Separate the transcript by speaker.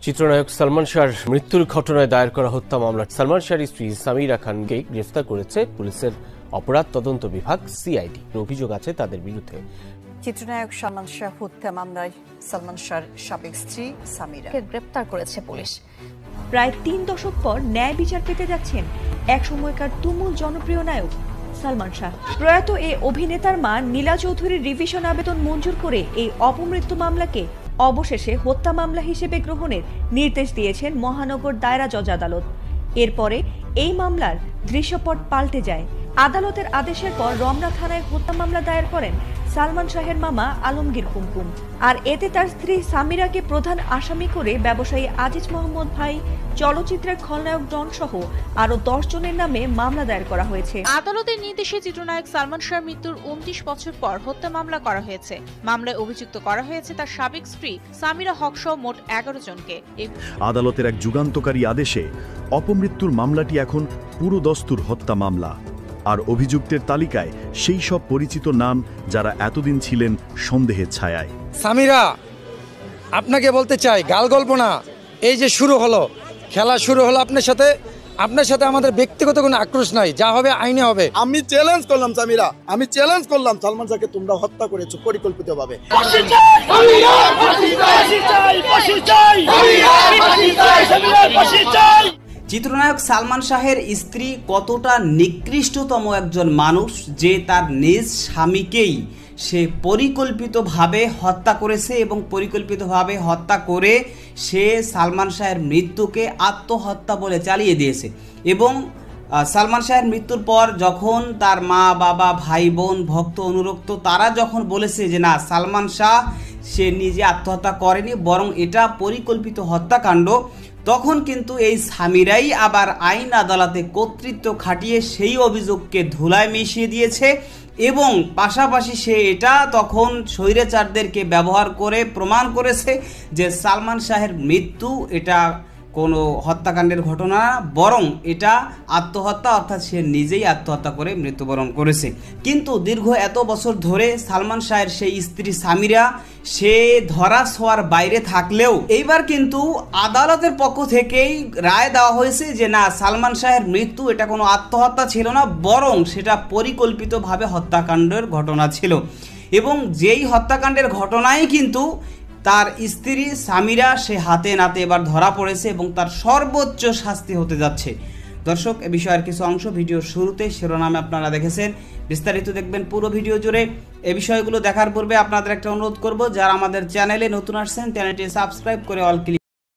Speaker 1: চিত্রনায়ক সালমান শাহর মৃত্যুর ঘটনায় দায়ের করা হত্যা মামলায় সালমান শাহর স্ত্রী সামিরা খানকে গ্রেফতার করেছে পুলিশের অপরাধ তদন্ত বিভাগ সিআইডি। অভিযোগ আছে তাদের বিরুদ্ধে।
Speaker 2: চিত্রনায়ক সালমান শাহ হত্যা মামলায় সালমান শাহর সাবেক স্ত্রী সামিরাকে গ্রেফতার করেছে পুলিশ।
Speaker 3: প্রায় ৩ দশক পর ন্যায় বিচার পেতে যাচ্ছেন এক সময়কার তুমুল জনপ্রিয় নায়ক সালমান শাহ। প্রয়াত এই অভিনেতার মা নীলা চৌধুরীর রিভিশন আবেদন মঞ্জুর করে এই অপমৃত্যু মামলাকে অবশেষে হত্যা মামলা হিসেবে গ্রহণের নির্দেশ দিয়েছেন মহানগর দায়রা জজ আদালত। এরপরে এই মামলার দৃশ্যপট পাল্টে যায়। আদালতের আদেশের পর রমনা থানায় হত্যা মামলা দায়ের করেন সালমান শাহের মামা আলমগীর কুমকুম। আর এতে তার স্ত্রী সামিরাকে প্রধান আসামি করে ব্যবসায়ী আজিজ মোহাম্মদ ভাই, চলচ্চিত্রের খলনায়ক ডন সহ আরো 10 জনের নামে মামলা দায়ের করা হয়েছে।
Speaker 4: আদালতের নির্দেশে চিত্রনায়ক সালমান শাহর মৃত্যুর 29 বছর পর হত্যা মামলা করা হয়েছে। মামলায় অভিযুক্ত করা হয়েছে তার সাবেক স্ত্রী সামিরা হক সহ মোট 11 জনকে।
Speaker 5: আদালতের এক যুগান্তকারী আদেশে অপমৃত্যুর মামলাটি এখন পুরো দস্তুর হত্যা মামলা। আর অভিযুক্তের তালিকায় সেই সব পরিচিত নাম যারা এতদিন ছিলেন সন্দেহের ছায়ায়।
Speaker 6: সামিরা, আপনাকে বলতে চাই, গাল গল্প না, এই যে শুরু হলো, খেলা শুরু হলো আপনার সাথে আমাদের ব্যক্তিগত কোনো আক্রোশ নাই, যা হবে আইনে হবে।
Speaker 7: আমি চ্যালেঞ্জ করলাম সামিরা, আমি চ্যালেঞ্জ করলাম সালমান শাহকে তোমরা হত্যা করেছো পরিকল্পিতভাবে।
Speaker 8: চিত্রনায়ক সালমান শাহের স্ত্রী কতটা নিকৃষ্টতম একজন মানুষ যে তার নিজ স্বামীকেই সে পরিকল্পিতভাবে হত্যা করেছে এবং পরিকল্পিতভাবে হত্যা করে সে সালমান শাহের মৃত্যুকে আত্মহত্যা বলে চালিয়ে দিয়েছে। এবং সালমান শাহের মৃত্যুর পর যখন তার মা বাবা ভাই বোন ভক্ত অনুরক্ত তারা যখন বলেছে যে না, সালমান শাহ সে নিজে আত্মহত্যা করেনি বরং এটা পরিকল্পিত হত্যাকাণ্ড, তখন কিন্তু এই সামিরাই আবার আইন আদালতে কর্তৃত্ব খাটিয়ে সেই অভিযোগকে ধুলায় মিশিয়ে দিয়েছে এবং পাশাপাশি সে এটা তখন স্বৈরাচারদেরকে ব্যবহার করে প্রমাণ করেছে যে সালমান শাহের মৃত্যু এটা কোনো হত্যাকাণ্ডের ঘটনা বরং এটা আত্মহত্যা, অর্থাৎ সে নিজেই আত্মহত্যা করে মৃত্যুবরণ করেছে। কিন্তু দীর্ঘ এত বছর ধরে সালমান শাহের সেই স্ত্রী সামিরা সে ধরা ছোঁয়ার বাইরে থাকলেও এইবার কিন্তু আদালতের পক্ষ থেকেই রায় দেওয়া হয়েছে যে না, সালমান শাহের মৃত্যু এটা কোনো আত্মহত্যা ছিল না বরং সেটা পরিকল্পিতভাবে হত্যাকাণ্ডের ঘটনা ছিল। এবং যেই হত্যাকাণ্ডের ঘটনায় কিন্তু তার স্ত্রী সামিরা সে হাতে নাতে এবার ধরা পড়েছে এবং তার সর্বোচ্চ শাস্তি হতে যাচ্ছে। দর্শক, এ বিষয়ের কিছু অংশ ভিডিওর শুরুতে শিরোনামে আপনারা দেখেছেন, বিস্তারিত দেখবেন পুরো ভিডিও জুড়ে। এই বিষয়গুলো দেখার পূর্বে আপনাদের একটা অনুরোধ করব, যারা আমাদের চ্যানেলে নতুন আসছেন চ্যানেলটি সাবস্ক্রাইব করে অল ক্লিক